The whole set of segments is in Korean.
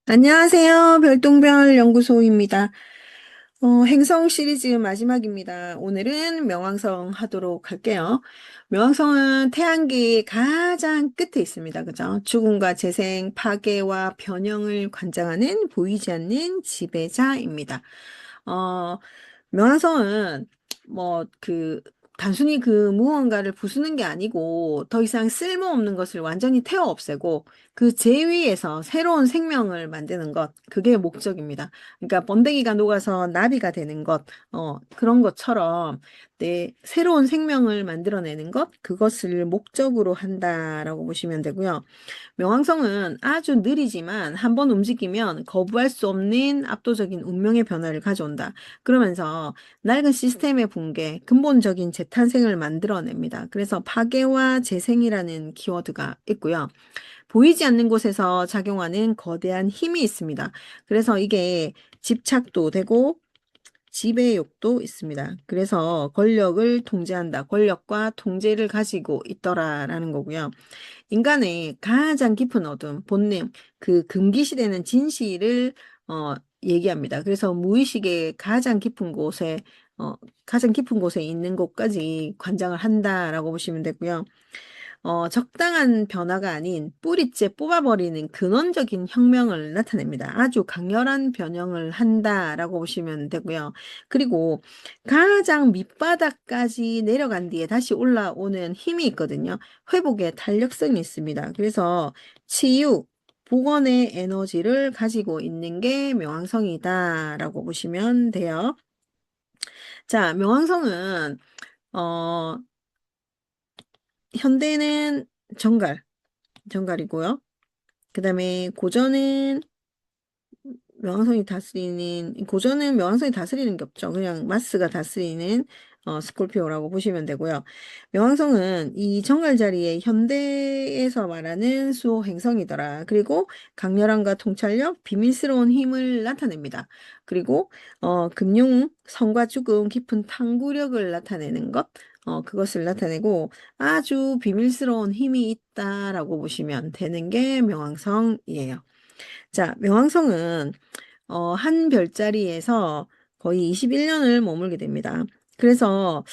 안녕하세요. 별똥별 연구소입니다. 행성 시리즈 마지막입니다. 오늘은 명왕성 하도록 할게요. 명왕성은 태양계의 가장 끝에 있습니다. 그죠? 죽음과 재생, 파괴와 변형을 관장하는 보이지 않는 지배자입니다. 어, 명왕성은 단순히 그 무언가를 부수는 게 아니고 더 이상 쓸모없는 것을 완전히 태워 없애고 그 제위에서 새로운 생명을 만드는 것, 그게 목적입니다. 그러니까 번데기가 녹아서 나비가 되는 것, 그런 것처럼 새로운 생명을 만들어내는 것, 그것을 목적으로 한다라고 보시면 되고요. 명왕성은 아주 느리지만 한번 움직이면 거부할 수 없는 압도적인 운명의 변화를 가져온다. 그러면서 낡은 시스템의 붕괴, 근본적인 재탄생을 만들어냅니다. 그래서 파괴와 재생이라는 키워드가 있고요. 보이지 않는 곳에서 작용하는 거대한 힘이 있습니다. 그래서 이게 집착도 되고 지배욕도 있습니다. 그래서 권력을 통제한다. 권력과 통제를 가지고 있더라라는 거고요. 인간의 가장 깊은 어둠, 본능, 그 금기시되는 진실을 어, 얘기합니다. 그래서 무의식의 어, 가장 깊은 곳에 있는 곳까지 관장을 한다라고 보시면 되고요. 적당한 변화가 아닌 뿌리째 뽑아버리는 근원적인 혁명을 나타냅니다. 아주 강렬한 변형을 한다라고 보시면 되고요. 그리고 가장 밑바닥까지 내려간 뒤에 다시 올라오는 힘이 있거든요. 회복의 탄력성이 있습니다. 그래서 치유, 복원의 에너지를 가지고 있는 게 명왕성이다라고 보시면 돼요. 자, 명왕성은 어, 현대는 정갈, 정갈이고요. 그 다음에 고전은 명왕성이 다스리는 게 없죠. 그냥 마스가 다스리는 스콜피오라고 보시면 되고요. 명왕성은 이 정갈 자리에 현대에서 말하는 수호 행성이더라. 그리고 강렬함과 통찰력, 비밀스러운 힘을 나타냅니다. 그리고 금융, 성과 죽음, 깊은 탐구력을 나타내는 것, 그것을 나타내고 아주 비밀스러운 힘이 있다라고 보시면 되는 게 명왕성이에요. 자, 명왕성은 한 별자리에서 거의 21년을 머물게 됩니다. 그래서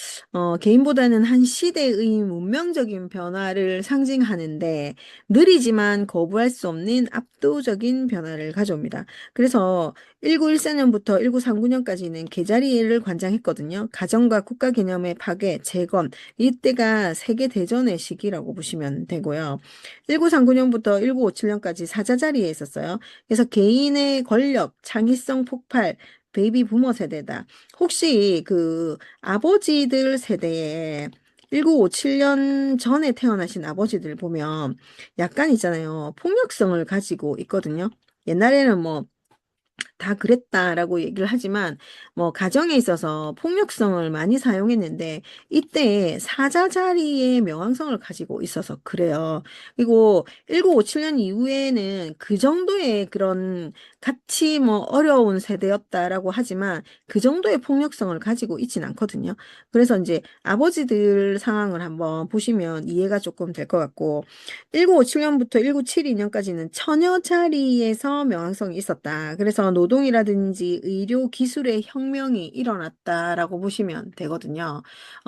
개인보다는 한 시대의 문명적인 변화를 상징하는데 느리지만 거부할 수 없는 압도적인 변화를 가져옵니다. 그래서 1914년부터 1939년까지는 개자리를 관장했거든요. 가정과 국가 개념의 파괴, 재건, 이때가 세계대전의 시기라고 보시면 되고요. 1939년부터 1957년까지 사자자리에 있었어요. 그래서 개인의 권력, 창의성 폭발, 베이비 부머 세대다. 혹시 그 아버지들 세대에 1957년 전에 태어나신 아버지들 보면 약간 있잖아요. 폭력성을 가지고 있거든요. 옛날에는 뭐 다 그랬다라고 얘기를 하지만 뭐 가정에 있어서 폭력성을 많이 사용했는데 이때 사자자리의 명왕성을 가지고 있어서 그래요. 그리고 1957년 이후에는 그 정도의 그런 같이 뭐 어려운 세대였다라고 하지만 그 정도의 폭력성을 가지고 있진 않거든요. 그래서 이제 아버지들 상황을 한번 보시면 이해가 조금 될 것 같고 1957년부터 1972년까지는 처녀 자리에서 명왕성이 있었다. 그래서 노동이라든지 의료 기술의 혁명이 일어났다라고 보시면 되거든요.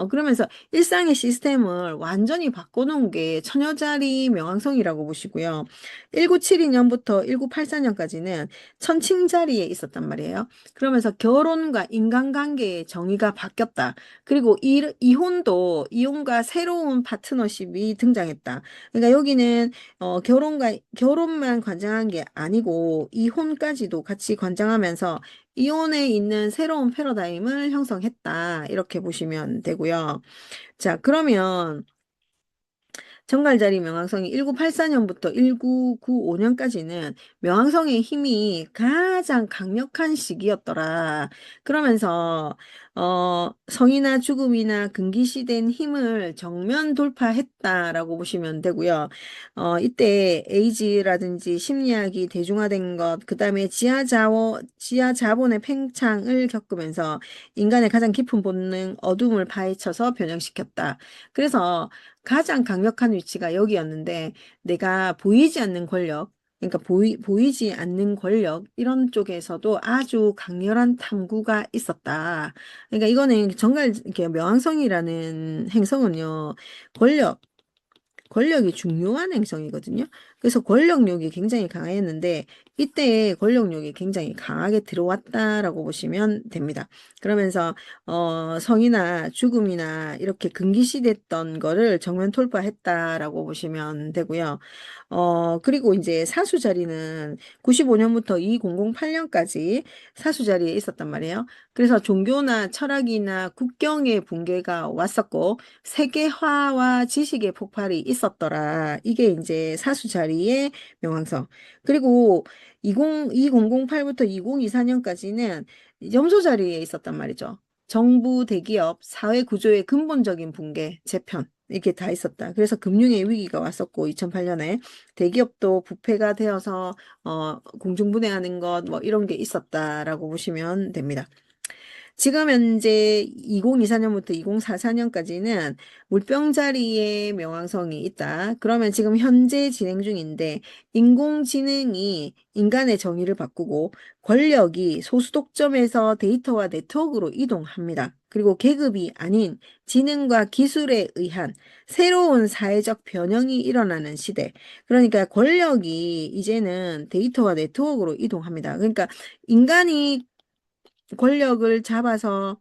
그러면서 일상의 시스템을 완전히 바꿔놓은 게 처녀 자리 명왕성이라고 보시고요. 1972년부터 1984년까지는 천칭 자리에 있었단 말이에요. 그러면서 결혼과 인간관계의 정의가 바뀌었다. 그리고 이혼과 새로운 파트너십이 등장했다. 그러니까 여기는 결혼만 관장한 게 아니고 이혼까지도 같이 관장하면서 이혼에 있는 새로운 패러다임을 형성했다. 이렇게 보시면 되고요. 자, 그러면 정갈자리 명왕성이 1984년부터 1995년까지는 명왕성의 힘이 가장 강력한 시기였더라. 그러면서 성이나 죽음이나 금기시된 힘을 정면 돌파했다라고 보시면 되고요. 이때 에이즈라든지 심리학이 대중화된 것, 그다음에 지하 자본의 팽창을 겪으면서 인간의 가장 깊은 본능, 어둠을 파헤쳐서 변형시켰다. 그래서 가장 강력한 위치가 여기였는데 내가 보이지 않는 권력, 그러니까 보이지 않는 권력, 이런 쪽에서도 아주 강렬한 탐구가 있었다. 그러니까 이거는 정말 이렇게 명왕성이라는 행성은요, 권력, 권력이 중요한 행성이거든요. 그래서 권력욕이 굉장히 강했는데 이때 권력욕이 굉장히 강하게 들어왔다라고 보시면 됩니다. 그러면서 성이나 죽음이나 이렇게 금기시됐던 거를 정면 돌파했다라고 보시면 되고요. 그리고 이제 사수 자리는 95년부터 2008년까지 사수 자리에 있었단 말이에요. 그래서 종교나 철학이나 국경의 붕괴가 왔었고 세계화와 지식의 폭발이 있었더라. 이게 이제 사수 자리의 명왕성. 그리고 2008부터 2024년까지는 염소 자리에 있었단 말이죠. 정부, 대기업, 사회 구조의 근본적인 붕괴, 재편. 이렇게 다 있었다. 그래서 금융의 위기가 왔었고, 2008년에 대기업도 부패가 되어서 공중분해하는 것, 뭐 이런 게 있었다라고 보시면 됩니다. 지금 현재 2024년부터 2044년까지는 물병자리의 명왕성이 있다. 그러면 지금 현재 진행 중인데 인공지능이 인간의 정의를 바꾸고 권력이 소수독점에서 데이터와 네트워크로 이동합니다. 그리고 계급이 아닌 지능과 기술에 의한 새로운 사회적 변형이 일어나는 시대. 그러니까 권력이 이제는 데이터와 네트워크로 이동합니다. 그러니까 인간이 권력을 잡아서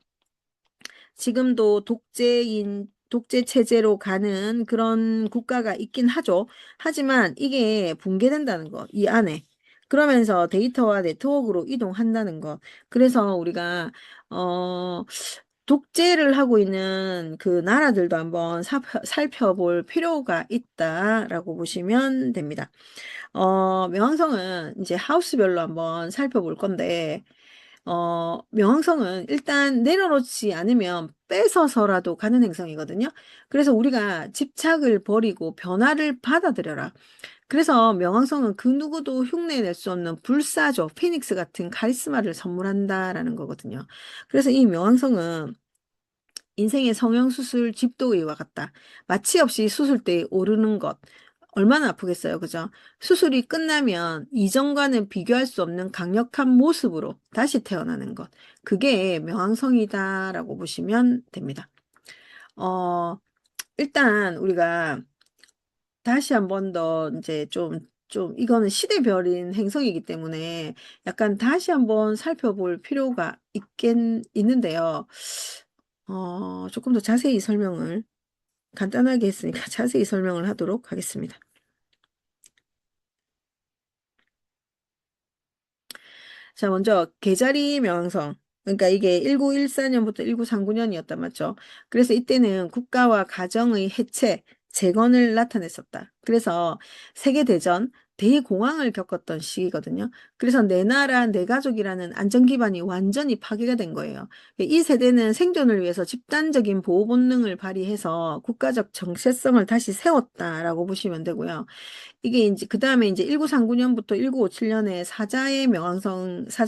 지금도 독재 체제로 가는 그런 국가가 있긴 하죠. 하지만 이게 붕괴된다는 거, 이 안에. 그러면서 데이터와 네트워크로 이동한다는 거. 그래서 우리가, 어, 독재를 하고 있는 그 나라들도 한번 살펴볼 필요가 있다라고 보시면 됩니다. 명왕성은 이제 하우스별로 한번 살펴볼 건데, 명왕성은 일단 내려놓지 않으면 뺏어서라도 가는 행성이거든요. 그래서 우리가 집착을 버리고 변화를 받아들여라. 그래서 명왕성은 그 누구도 흉내낼 수 없는 불사조, 피닉스 같은 카리스마를 선물한다라는 거거든요. 그래서 이 명왕성은 인생의 성형수술 집도의와 같다. 마취 없이 수술대에 오르는 것. 얼마나 아프겠어요. 그죠? 수술이 끝나면 이전과는 비교할 수 없는 강력한 모습으로 다시 태어나는 것. 그게 명왕성이다라고 보시면 됩니다. 어, 일단 우리가 다시 한 번 더 이제 이거는 시대별인 행성이기 때문에 약간 다시 한번 살펴볼 필요가 있는데요. 조금 더 자세히 설명을 간단하게 했으니까 자세히 설명을 하도록 하겠습니다. 자, 먼저 계자리 명왕성. 그러니까 이게 1914년부터 1939년이었단 맞죠? 그래서 이때는 국가와 가정의 해체, 재건을 나타냈었다. 그래서 세계대전, 대공황을 겪었던 시기거든요. 그래서 내 나라, 내 가족이라는 안전 기반이 완전히 파괴가 된 거예요. 이 세대는 생존을 위해서 집단적인 보호 본능을 발휘해서 국가적 정체성을 다시 세웠다라고 보시면 되고요. 이게 이제 그 다음에 이제 1939년부터 1957년에 사자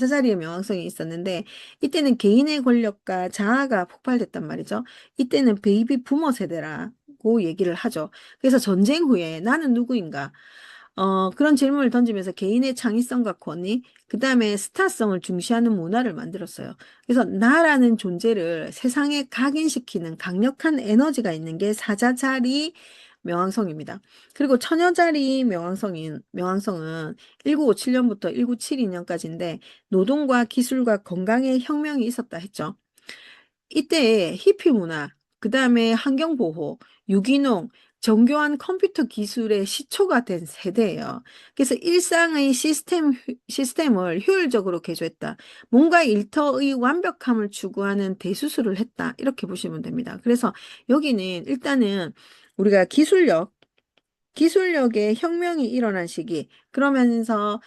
자리의 명왕성이 있었는데 이때는 개인의 권력과 자아가 폭발됐단 말이죠. 이때는 베이비 부머 세대라고 얘기를 하죠. 그래서 전쟁 후에 나는 누구인가? 그런 질문을 던지면서 개인의 창의성과 권위, 그 다음에 스타성을 중시하는 문화를 만들었어요. 그래서 나라는 존재를 세상에 각인시키는 강력한 에너지가 있는 게 사자자리 명왕성입니다. 그리고 처녀자리 명왕성은 1957년부터 1972년까지인데 노동과 기술과 건강의 혁명이 있었다 했죠. 이때 히피 문화, 그 다음에 환경보호, 유기농, 정교한 컴퓨터 기술의 시초가 된 세대예요. 그래서 일상의 시스템을 효율적으로 개조했다. 뭔가 일터의 완벽함을 추구하는 대수술을 했다. 이렇게 보시면 됩니다. 그래서 여기는 일단은 우리가 기술력의 혁명이 일어난 시기, 그러면서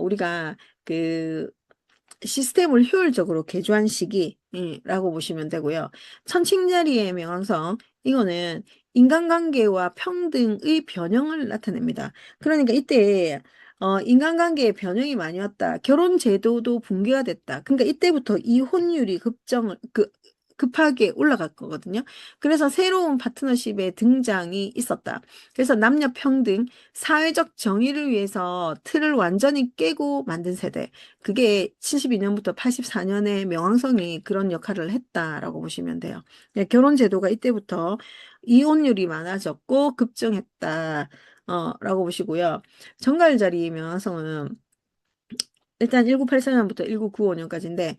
우리가 그 시스템을 효율적으로 개조한 시기라고 보시면 되고요. 천칭자리의 명왕성, 이거는 인간관계와 평등의 변형을 나타냅니다. 그러니까 이때 인간관계의 변형이 많이 왔다. 결혼 제도도 붕괴가 됐다. 그러니까 이때부터 이혼율이 급하게 올라갈 거거든요. 그래서 새로운 파트너십의 등장이 있었다. 그래서 남녀 평등, 사회적 정의를 위해서 틀을 완전히 깨고 만든 세대. 그게 72년부터 84년에 명왕성이 그런 역할을 했다라고 보시면 돼요. 네, 결혼 제도가 이때부터 이혼율이 많아졌고 급증했다. 라고 보시고요. 정갈자리 명왕성은 일단 1984년부터 1995년까지인데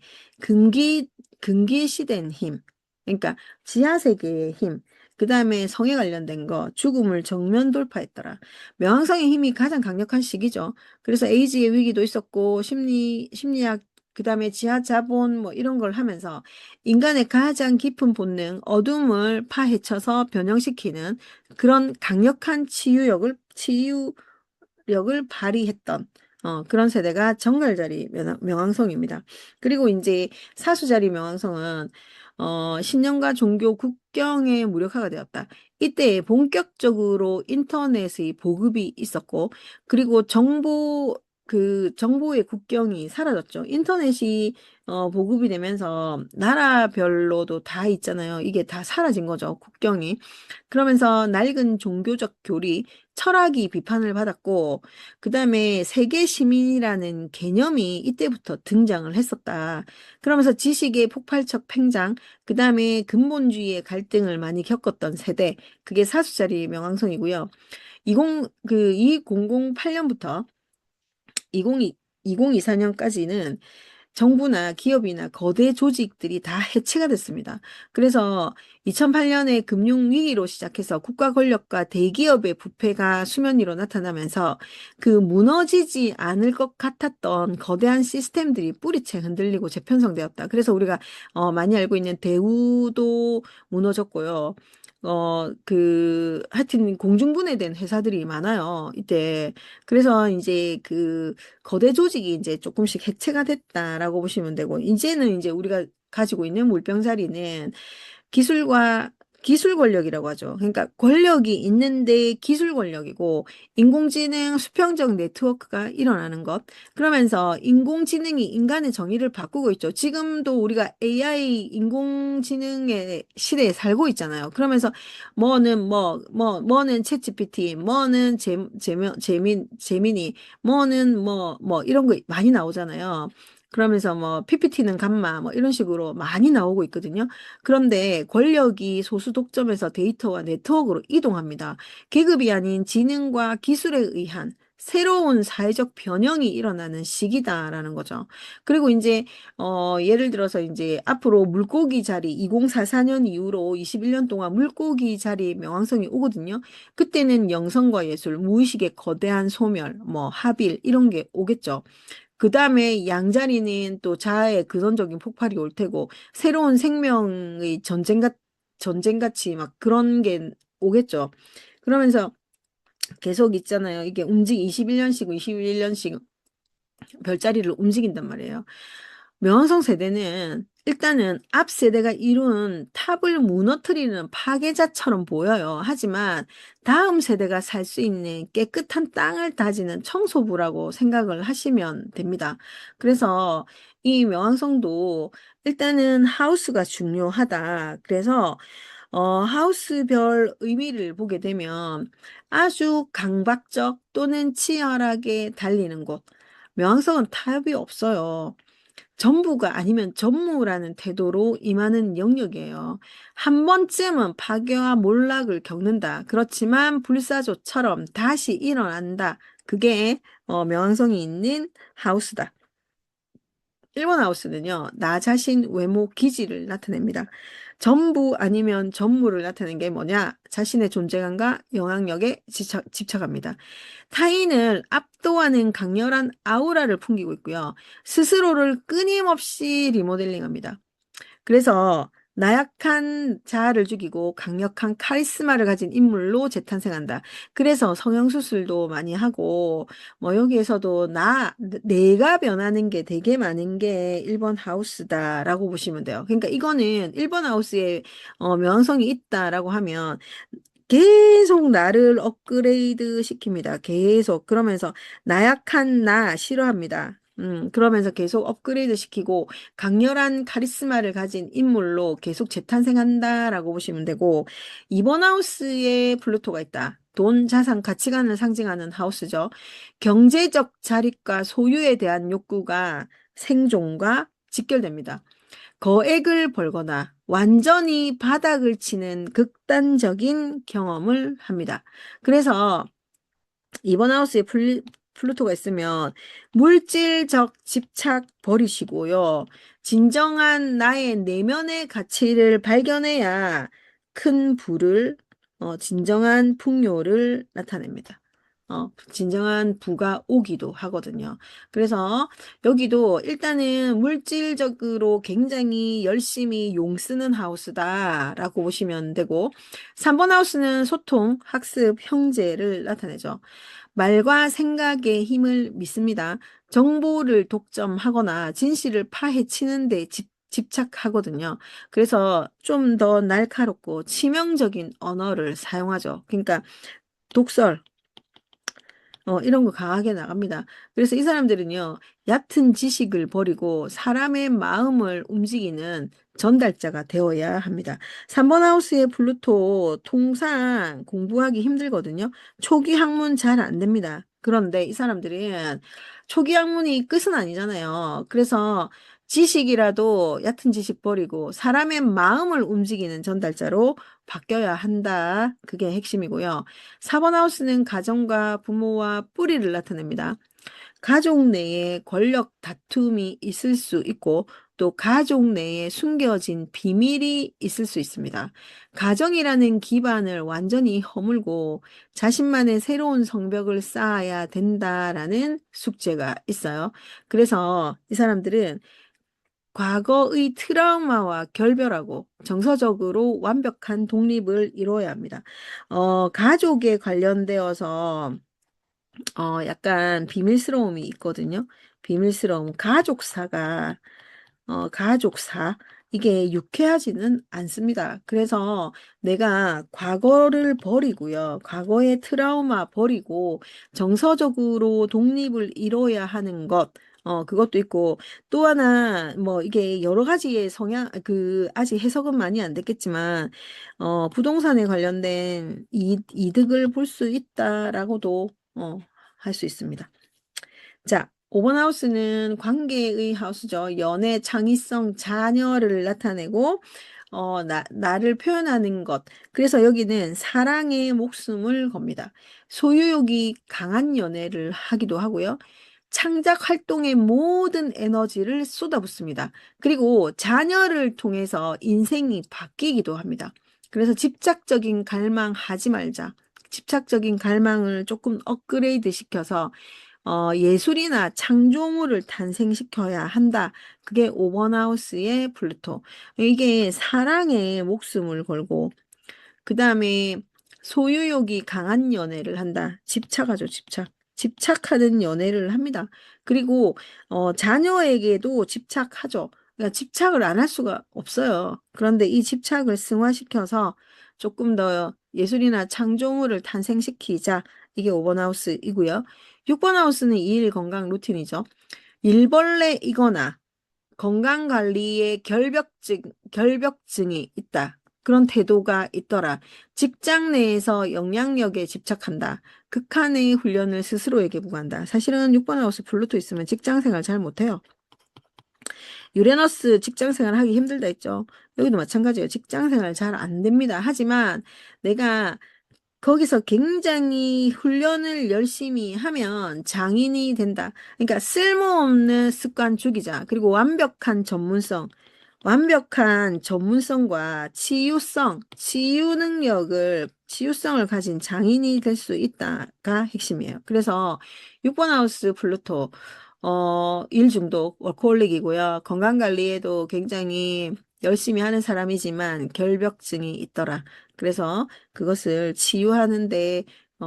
금기시된 힘, 그러니까 지하세계의 힘, 그 다음에 성에 관련된 거, 죽음을 정면 돌파했더라. 명왕성의 힘이 가장 강력한 시기죠. 그래서 에이즈의 위기도 있었고 심리학, 그 다음에 지하 자본 뭐 이런 걸 하면서 인간의 가장 깊은 본능, 어둠을 파헤쳐서 변형시키는 그런 강력한 치유력을 발휘했던 그런 세대가 정갈자리 명왕성입니다. 그리고 이제 사수자리 명왕성은 신념과 종교 국경의 무력화가 되었다. 이때 본격적으로 인터넷의 보급이 있었고, 그리고 정보의 국경이 사라졌죠. 인터넷이 보급이 되면서 나라별로도 다 있잖아요. 이게 다 사라진 거죠. 국경이. 그러면서 낡은 종교적 교리, 철학이 비판을 받았고, 그 다음에 세계 시민이라는 개념이 이때부터 등장을 했었다. 그러면서 지식의 폭발적 팽장, 그 다음에 근본주의의 갈등을 많이 겪었던 세대, 그게 사수자리 명왕성이고요. 2008년부터 2024년까지는 정부나 기업이나 거대 조직들이 다 해체가 됐습니다. 그래서 2008년에 금융위기로 시작해서 국가 권력과 대기업의 부패가 수면 위로 나타나면서 그 무너지지 않을 것 같았던 거대한 시스템들이 뿌리채 흔들리고 재편성되었다. 그래서 우리가 많이 알고 있는 대우도 무너졌고요. 하여튼 공중분해된 회사들이 많아요. 이때. 그래서 이제 거대 조직이 이제 조금씩 해체가 됐다라고 보시면 되고, 이제는 이제 우리가 가지고 있는 물병자리는 기술과 기술 권력이라고 하죠. 그러니까 권력이 있는데 기술 권력이고 인공지능 수평적 네트워크가 일어나는 것. 그러면서 인공지능이 인간의 정의를 바꾸고 있죠. 지금도 우리가 AI 인공지능의 시대에 살고 있잖아요. 그러면서 뭐는 챗GPT, 뭐는 제미니, 뭐는 이런 거 많이 나오잖아요. 그러면서 뭐 PPT는 감마 뭐 이런 식으로 많이 나오고 있거든요. 그런데 권력이 소수 독점에서 데이터와 네트워크로 이동합니다. 계급이 아닌 지능과 기술에 의한 새로운 사회적 변형이 일어나는 시기다라는 거죠. 그리고 이제 예를 들어서 이제 앞으로 물고기 자리 2044년 이후로 21년 동안 물고기 자리 명왕성이 오거든요. 그때는 영성과 예술, 무의식의 거대한 소멸, 뭐 합일 이런 게 오겠죠. 그 다음에 양자리는 또 자아의 근원적인 폭발이 올 테고, 새로운 생명의 전쟁같이 막 그런 게 오겠죠. 그러면서 계속 있잖아요. 이게 21년씩 별자리를 움직인단 말이에요. 명왕성 세대는 일단은 앞 세대가 이룬 탑을 무너뜨리는 파괴자처럼 보여요. 하지만 다음 세대가 살 수 있는 깨끗한 땅을 다지는 청소부라고 생각을 하시면 됩니다. 그래서 이 명왕성도 일단은 하우스가 중요하다. 그래서 하우스별 의미를 보게 되면 아주 강박적 또는 치열하게 달리는 곳. 명왕성은 타협이 없어요. 전부가 아니면 전무라는 태도로 임하는 영역이에요. 한 번쯤은 파괴와 몰락을 겪는다. 그렇지만 불사조처럼 다시 일어난다. 그게 명왕성이 있는 하우스다. 1번 하우스는요, 나 자신 외모 기질을 나타냅니다. 전부 아니면 전무를 나타내는 게 뭐냐? 자신의 존재감과 영향력에 집착합니다. 타인을 압도하는 강렬한 아우라를 풍기고 있고요. 스스로를 끊임없이 리모델링합니다. 그래서 나약한 자아를 죽이고 강력한 카리스마를 가진 인물로 재탄생한다. 그래서 성형수술도 많이 하고, 뭐 여기에서도 내가 변하는 게 되게 많은 게 1번 하우스다라고 보시면 돼요. 그러니까 이거는 1번 하우스에 명성이 있다라고 하면 계속 나를 업그레이드 시킵니다. 계속. 그러면서 나약한 나 싫어합니다. 그러면서 계속 업그레이드 시키고 강렬한 카리스마를 가진 인물로 계속 재탄생한다라고 보시면 되고, 이번 하우스에 플루토가 있다. 돈, 자산, 가치관을 상징하는 하우스죠. 경제적 자립과 소유에 대한 욕구가 생존과 직결됩니다. 거액을 벌거나 완전히 바닥을 치는 극단적인 경험을 합니다. 그래서 이번 하우스에 플루토가 있으면 물질적 집착 버리시고요. 진정한 나의 내면의 가치를 발견해야 큰 부를, 진정한 풍요를 나타냅니다. 진정한 부가 오기도 하거든요. 그래서 여기도 일단은 물질적으로 굉장히 열심히 용 쓰는 하우스다라고 보시면 되고, 3번 하우스는 소통, 학습, 형제를 나타내죠. 말과 생각의 힘을 믿습니다. 정보를 독점하거나 진실을 파헤치는 데 집착하거든요. 그래서 좀 더 날카롭고 치명적인 언어를 사용하죠. 그러니까 독설, 이런 거 강하게 나갑니다. 그래서 이 사람들은요, 얕은 지식을 버리고 사람의 마음을 움직이는 전달자가 되어야 합니다. 3번 하우스의 플루토 통상 공부하기 힘들거든요. 초기 학문 잘 안 됩니다. 그런데 이 사람들은 초기 학문이 끝은 아니잖아요. 그래서 지식이라도 얕은 지식 버리고 사람의 마음을 움직이는 전달자로 바뀌어야 한다. 그게 핵심이고요. 4번 하우스는 가정과 부모와 뿌리를 나타냅니다. 가족 내에 권력 다툼이 있을 수 있고 또 가족 내에 숨겨진 비밀이 있을 수 있습니다. 가정이라는 기반을 완전히 허물고 자신만의 새로운 성벽을 쌓아야 된다라는 숙제가 있어요. 그래서 이 사람들은 과거의 트라우마와 결별하고 정서적으로 완벽한 독립을 이루어야 합니다. 가족에 관련되어서 약간 비밀스러움이 있거든요. 비밀스러움, 가족사, 이게 유쾌하지는 않습니다. 그래서 내가 과거를 버리고요. 과거의 트라우마 버리고 정서적으로 독립을 이뤄야 하는 것, 그것도 있고, 또 하나, 뭐, 이게 여러 가지의 아직 해석은 많이 안 됐겠지만, 부동산에 관련된 이득을 볼 수 있다라고도, 할 수 있습니다. 자, 5번 하우스는 관계의 하우스죠. 연애, 창의성, 자녀를 나타내고, 나를 표현하는 것. 그래서 여기는 사랑에 목숨을 겁니다. 소유욕이 강한 연애를 하기도 하고요. 창작 활동의 모든 에너지를 쏟아붓습니다. 그리고 자녀를 통해서 인생이 바뀌기도 합니다. 그래서 집착적인 갈망하지 말자. 집착적인 갈망을 조금 업그레이드 시켜서 예술이나 창조물을 탄생시켜야 한다. 그게 오버하우스의 플루토. 이게 사랑에 목숨을 걸고, 그 다음에 소유욕이 강한 연애를 한다. 집착하죠, 집착. 집착하는 연애를 합니다. 그리고, 자녀에게도 집착하죠. 그러니까 집착을 안 할 수가 없어요. 그런데 이 집착을 승화시켜서 조금 더 예술이나 창조물을 탄생시키자. 이게 5번 하우스이고요. 6번 하우스는 2일 건강 루틴이죠. 일벌레이거나 건강관리에 결벽증이 있다. 그런 태도가 있더라. 직장 내에서 영향력에 집착한다. 극한의 훈련을 스스로에게 부과한다. 사실은 6번 하우스 플루토 있으면 직장 생활 잘 못해요. 유레너스 직장 생활 하기 힘들다 했죠. 여기도 마찬가지예요. 직장 생활 잘 안 됩니다. 하지만 내가 거기서 굉장히 훈련을 열심히 하면 장인이 된다. 그러니까 쓸모없는 습관 죽이자. 그리고 완벽한 전문성과 치유성을 가진 장인이 될 수 있다가 핵심이에요. 그래서 6번 하우스 플루토, 일 중독, 워커홀릭이고요. 건강관리에도 굉장히 열심히 하는 사람이지만 결벽증이 있더라. 그래서 그것을 치유하는데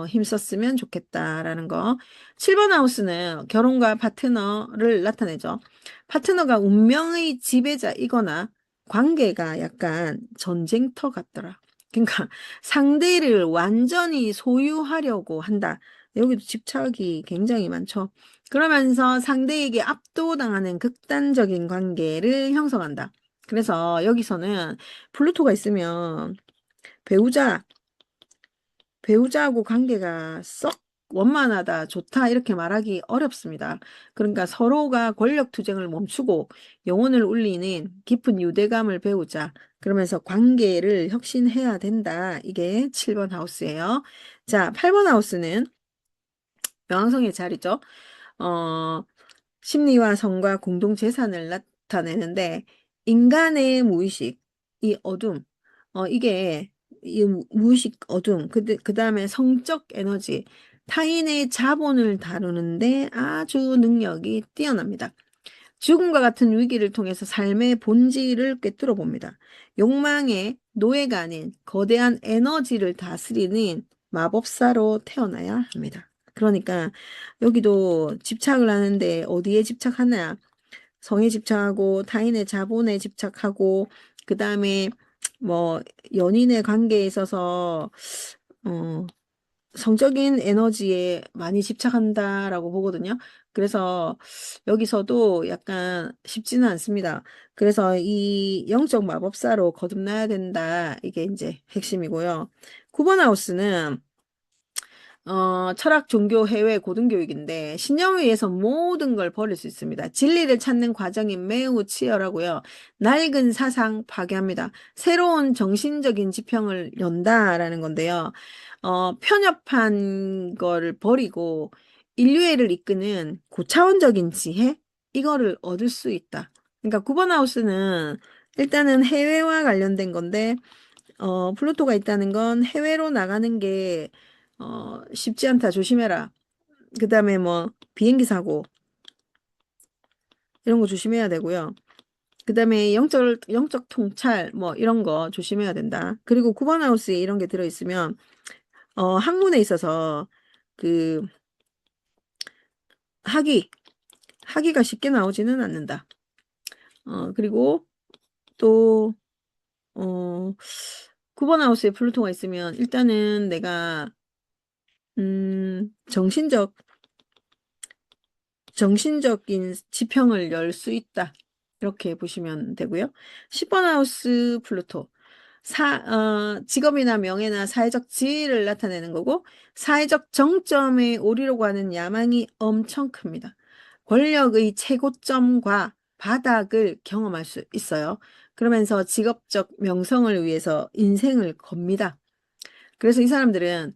힘썼으면 좋겠다라는 거. 7번 하우스는 결혼과 파트너를 나타내죠. 파트너가 운명의 지배자이거나 관계가 약간 전쟁터 같더라. 그러니까 상대를 완전히 소유하려고 한다. 여기도 집착이 굉장히 많죠. 그러면서 상대에게 압도당하는 극단적인 관계를 형성한다. 그래서 여기서는 플루토가 있으면 배우자, 배우자하고 관계가 썩 원만하다, 좋다, 이렇게 말하기 어렵습니다. 그러니까 서로가 권력 투쟁을 멈추고 영혼을 울리는 깊은 유대감을 배우자. 그러면서 관계를 혁신해야 된다. 이게 7번 하우스예요. 자, 8번 하우스는 명왕성의 자리죠. 어, 심리와 성과 공동 재산을 나타내는데 인간의 무의식, 이 어둠, 이게 이 무의식 어둠, 그 다음에 성적 에너지, 타인의 자본을 다루는데 아주 능력이 뛰어납니다. 죽음과 같은 위기를 통해서 삶의 본질을 꿰뚫어 봅니다. 욕망의 노예가 아닌 거대한 에너지를 다스리는 마법사로 태어나야 합니다. 그러니까 여기도 집착을 하는데 어디에 집착하냐? 성에 집착하고 타인의 자본에 집착하고 그 다음에 뭐 연인의 관계에 있어서 어, 성적인 에너지에 많이 집착한다라고 보거든요. 그래서 여기서도 약간 쉽지는 않습니다. 그래서 이 영적 마법사로 거듭나야 된다. 이게 이제 핵심이고요. 9번 하우스는 철학, 종교, 해외, 고등교육인데 신념에 의해서 모든 걸 버릴 수 있습니다. 진리를 찾는 과정이 매우 치열하고요. 낡은 사상 파괴합니다. 새로운 정신적인 지평을 연다라는 건데요. 편협한 거를 버리고 인류애를 이끄는 고차원적인 지혜? 이거를 얻을 수 있다. 그러니까 9번 하우스는 일단은 해외와 관련된 건데 플루토가 있다는 건 해외로 나가는 게, 쉽지 않다. 조심해라. 그 다음에 뭐, 비행기 사고, 이런 거 조심해야 되고요. 그 다음에 영적 통찰, 뭐, 이런 거 조심해야 된다. 그리고 9번 하우스에 이런 게 들어있으면, 학문에 있어서, 그, 학위, 학위가 쉽게 나오지는 않는다. 그리고 또, 어, 9번 하우스에 플루토가 있으면, 일단은 내가, 정신적, 정신적인 지평을 열 수 있다. 이렇게 보시면 되고요. 10번 하우스 플루토. 직업이나 명예나 사회적 지위를 나타내는 거고, 사회적 정점에 오르려고 하는 야망이 엄청 큽니다. 권력의 최고점과 바닥을 경험할 수 있어요. 그러면서 직업적 명성을 위해서 인생을 겁니다. 그래서 이 사람들은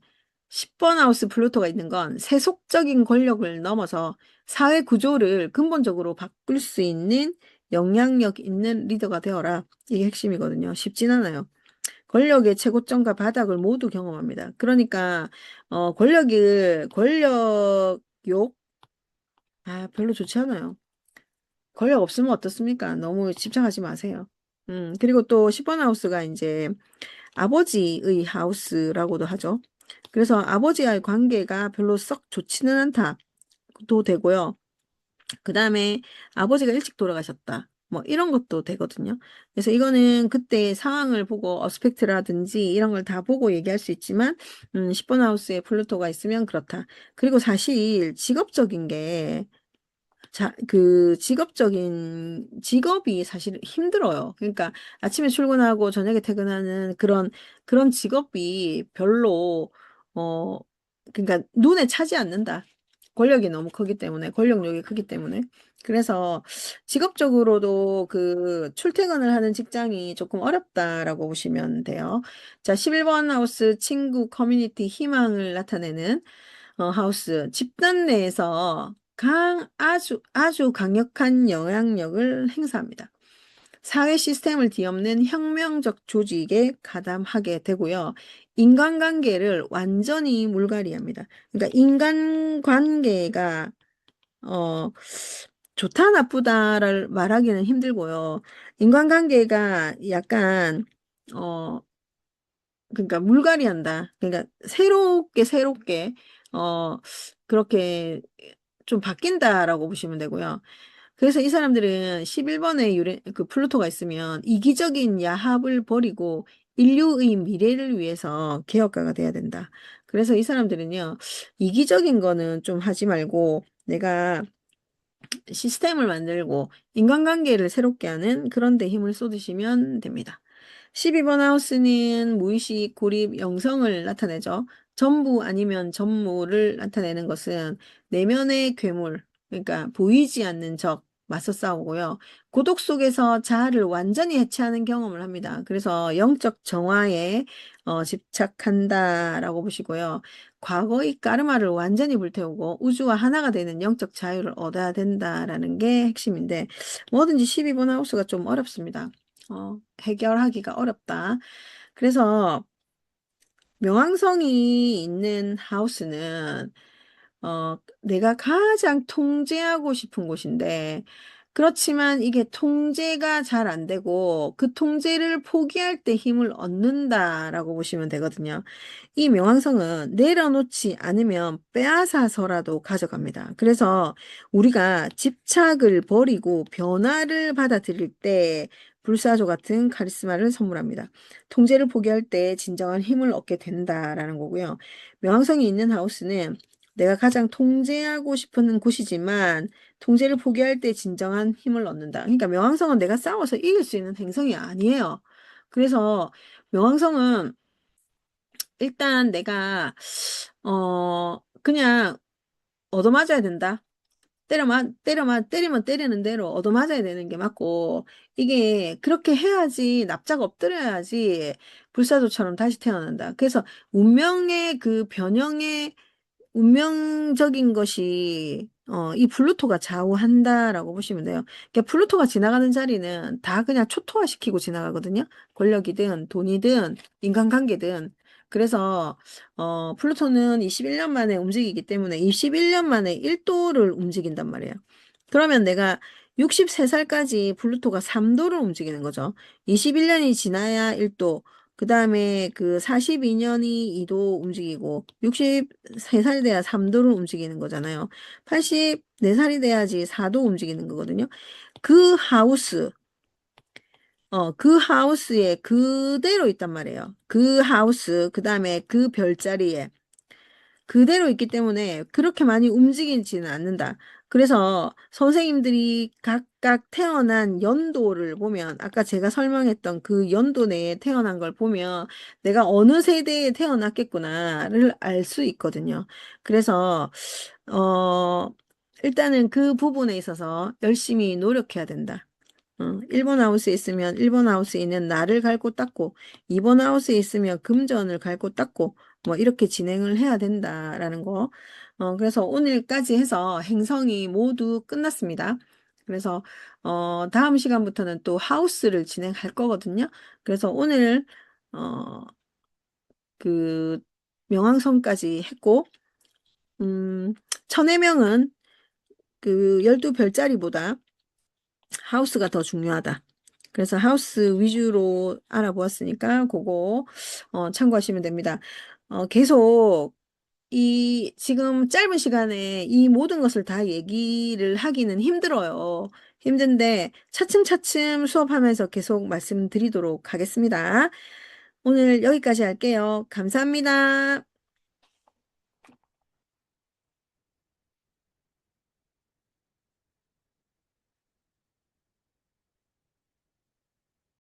10번 하우스 플루토가 있는 건 세속적인 권력을 넘어서 사회 구조를 근본적으로 바꿀 수 있는 영향력 있는 리더가 되어라. 이게 핵심이거든요. 쉽진 않아요. 권력의 최고점과 바닥을 모두 경험합니다. 그러니까 권력욕 별로 좋지 않아요. 권력 없으면 어떻습니까? 너무 집착하지 마세요. 그리고 또 10번 하우스가 이제 아버지의 하우스라고도 하죠. 그래서 아버지와의 관계가 별로 썩 좋지는 않다도 되고요. 그 다음에 아버지가 일찍 돌아가셨다. 뭐 이런 것도 되거든요. 그래서 이거는 그때 상황을 보고 어스펙트라든지 이런 걸 다 보고 얘기할 수 있지만 10번 하우스에 플루토가 있으면 그렇다. 그리고 사실 직업적인 게 직업이 사실 힘들어요. 그러니까 아침에 출근하고 저녁에 퇴근하는 그런 직업이 별로, 어, 그러니까 눈에 차지 않는다. 권력이 너무 크기 때문에, 권력욕이 크기 때문에. 그래서 직업적으로도 그 출퇴근을 하는 직장이 조금 어렵다라고 보시면 돼요. 자, 11번 하우스 친구 커뮤니티 희망을 나타내는 하우스 집단 내에서 아주 강력한 영향력을 행사합니다. 사회 시스템을 뒤엎는 혁명적 조직에 가담하게 되고요. 인간관계를 완전히 물갈이합니다. 그러니까 인간관계가 어, 좋다 나쁘다를 말하기는 힘들고요. 인간관계가 약간 어, 그러니까 물갈이한다. 그러니까 새롭게 어 그렇게 좀 바뀐다라고 보시면 되고요. 그래서 이 사람들은 11번에 그 플루토가 있으면 이기적인 야합을 버리고 인류의 미래를 위해서 개혁가가 돼야 된다. 그래서 이 사람들은요, 이기적인 거는 좀 하지 말고 내가 시스템을 만들고 인간관계를 새롭게 하는 그런 데 힘을 쏟으시면 됩니다. 12번 하우스는 무의식, 고립, 영성을 나타내죠. 전부 아니면 전무를 나타내는 것은 내면의 괴물, 그러니까 보이지 않는 적, 맞서 싸우고요. 고독 속에서 자아를 완전히 해체하는 경험을 합니다. 그래서 영적 정화에 집착한다라고 보시고요. 과거의 까르마를 완전히 불태우고 우주와 하나가 되는 영적 자유를 얻어야 된다라는 게 핵심인데 뭐든지 12번 하우스가 좀 어렵습니다. 해결하기가 어렵다. 그래서 명왕성이 있는 하우스는 내가 가장 통제하고 싶은 곳인데 그렇지만 이게 통제가 잘 안 되고 그 통제를 포기할 때 힘을 얻는다라고 보시면 되거든요. 이 명왕성은 내려놓지 않으면 빼앗아서라도 가져갑니다. 그래서 우리가 집착을 버리고 변화를 받아들일 때 불사조 같은 카리스마를 선물합니다. 통제를 포기할 때 진정한 힘을 얻게 된다라는 거고요. 명왕성이 있는 하우스는 내가 가장 통제하고 싶은 곳이지만 통제를 포기할 때 진정한 힘을 얻는다. 그러니까 명왕성은 내가 싸워서 이길 수 있는 행성이 아니에요. 그래서 명왕성은 일단 내가 그냥 얻어맞아야 된다. 때리면 때리는 대로 얻어맞아야 되는 게 맞고 이게 그렇게 해야지 납작 엎드려야지 불사조처럼 다시 태어난다. 그래서 운명의 그 변형의 운명적인 것이 이 플루토가 좌우한다라고 보시면 돼요. 그러니까 플루토가 지나가는 자리는 다 그냥 초토화시키고 지나가거든요. 권력이든 돈이든 인간관계든. 그래서 플루토는 21년 만에 움직이기 때문에 21년 만에 1도를 움직인단 말이에요. 그러면 내가 63살까지 플루토가 3도를 움직이는 거죠. 21년이 지나야 1도, 그 다음에 그 42년이 2도 움직이고 63살 돼야 3도를 움직이는 거잖아요. 84살이 돼야지 4도 움직이는 거거든요. 그 하우스, 그 하우스에 그대로 있단 말이에요. 그 하우스, 그 다음에 그 별자리에 그대로 있기 때문에 그렇게 많이 움직이지는 않는다. 그래서 선생님들이 각각 태어난 연도를 보면 아까 제가 설명했던 그 연도 내에 태어난 걸 보면 내가 어느 세대에 태어났겠구나를 알 수 있거든요. 그래서 어 일단은 그 부분에 있어서 열심히 노력해야 된다. 1번 하우스에 있으면 1번 하우스에 있는 나를 갈고 닦고 2번 하우스에 있으면 금전을 갈고 닦고 뭐 이렇게 진행을 해야 된다라는 거. 그래서 오늘까지 해서 행성이 모두 끝났습니다. 그래서 다음 시간부터는 또 하우스를 진행할 거거든요. 그래서 오늘 어, 그 명왕성까지 했고 천해명은 그 12별자리보다 하우스가 더 중요하다. 그래서 하우스 위주로 알아보았으니까 그거 참고하시면 됩니다. 계속 이 지금 짧은 시간에 이 모든 것을 다 얘기를 하기는 힘들어요. 힘든데 차츰차츰 수업하면서 계속 말씀드리도록 하겠습니다. 오늘 여기까지 할게요. 감사합니다.